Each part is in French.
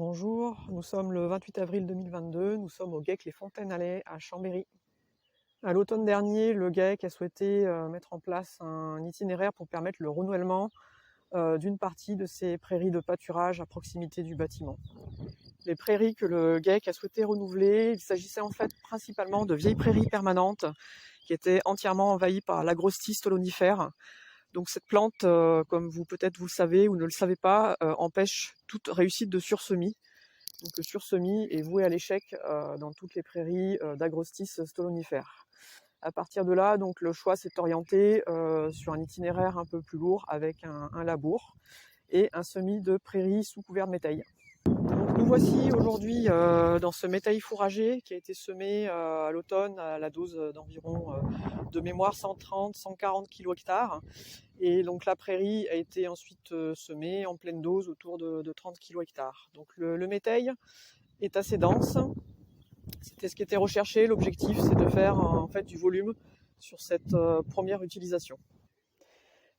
Bonjour, nous sommes le 28 avril 2022, nous sommes au GEC Les Fontaines-Allais à Chambéry. À l'automne dernier, le GEC a souhaité mettre en place un itinéraire pour permettre le renouvellement d'une partie de ces prairies de pâturage à proximité du bâtiment. Les prairies que le GEC a souhaité renouveler, il s'agissait en fait principalement de vieilles prairies permanentes qui étaient entièrement envahies par l'agrostis stolonifère. Donc cette plante, comme peut-être vous le savez ou ne le savez pas, empêche toute réussite de sursemis. Donc le sursemis est voué à l'échec dans toutes les prairies d'agrostis stolonifères. À partir de là, donc le choix s'est orienté sur un itinéraire un peu plus lourd avec un labour et un semis de prairies sous couvert de métail. Donc nous voici aujourd'hui dans ce métail fourragé qui a été semé à l'automne à la dose d'environ de mémoire 130-140 kg/hectare. Et donc la prairie a été ensuite semée en pleine dose autour de 30 kg/hectare. Donc le métail est assez dense. C'était ce qui était recherché. L'objectif, c'est de faire en fait du volume sur cette première utilisation.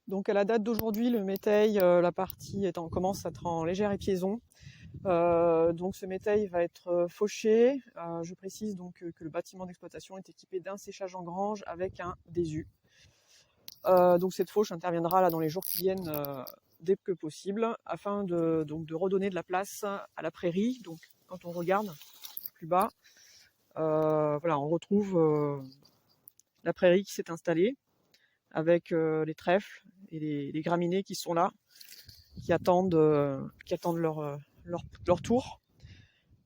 Donc à la date d'aujourd'hui, le métail, la partie commence à être en légère épiaison. Donc ce métail va être fauché. Je précise donc que le bâtiment d'exploitation est équipé d'un séchage en grange avec un désu. Donc cette fauche interviendra là dans les jours qui viennent dès que possible afin de redonner de la place à la prairie. Donc quand on regarde plus bas, voilà, on retrouve la prairie qui s'est installée avec les trèfles et les graminées qui sont là, qui attendent leur tour.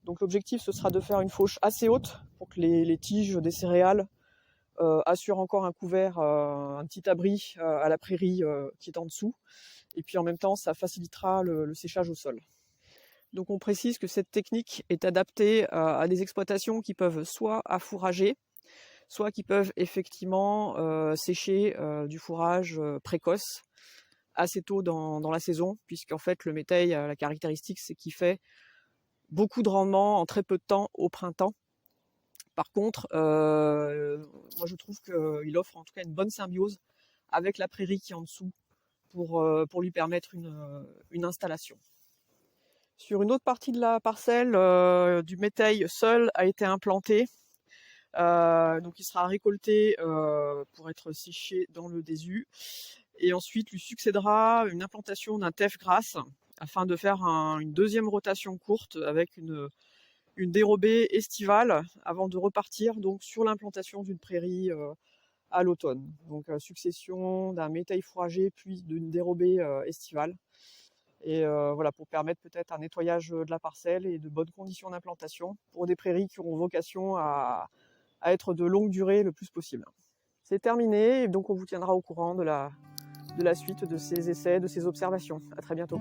Donc l'objectif, ce sera de faire une fauche assez haute pour que les tiges des céréales assurent encore un couvert, un petit abri à la prairie qui est en dessous. Et puis en même temps, ça facilitera le séchage au sol. Donc on précise que cette technique est adaptée à des exploitations qui peuvent soit affourager, soit qui peuvent effectivement sécher du fourrage précoce assez tôt dans la saison, puisqu'en fait le métail, la caractéristique, c'est qu'il fait beaucoup de rendement en très peu de temps au printemps. Par contre, moi je trouve qu'il offre en tout cas une bonne symbiose avec la prairie qui est en dessous pour lui permettre une installation. Sur une autre partie de la parcelle, du métail seul a été implanté. Donc il sera récolté pour être séché dans le désu. Et ensuite lui succédera une implantation d'un teff grasse afin de faire une deuxième rotation courte avec une dérobée estivale avant de repartir donc sur l'implantation d'une prairie à l'automne. Donc succession d'un métail fourragé puis d'une dérobée estivale. Et voilà, pour permettre peut-être un nettoyage de la parcelle et de bonnes conditions d'implantation pour des prairies qui auront vocation à être de longue durée le plus possible. C'est terminé, et donc on vous tiendra au courant de la suite de ces essais, de ces observations. À très bientôt.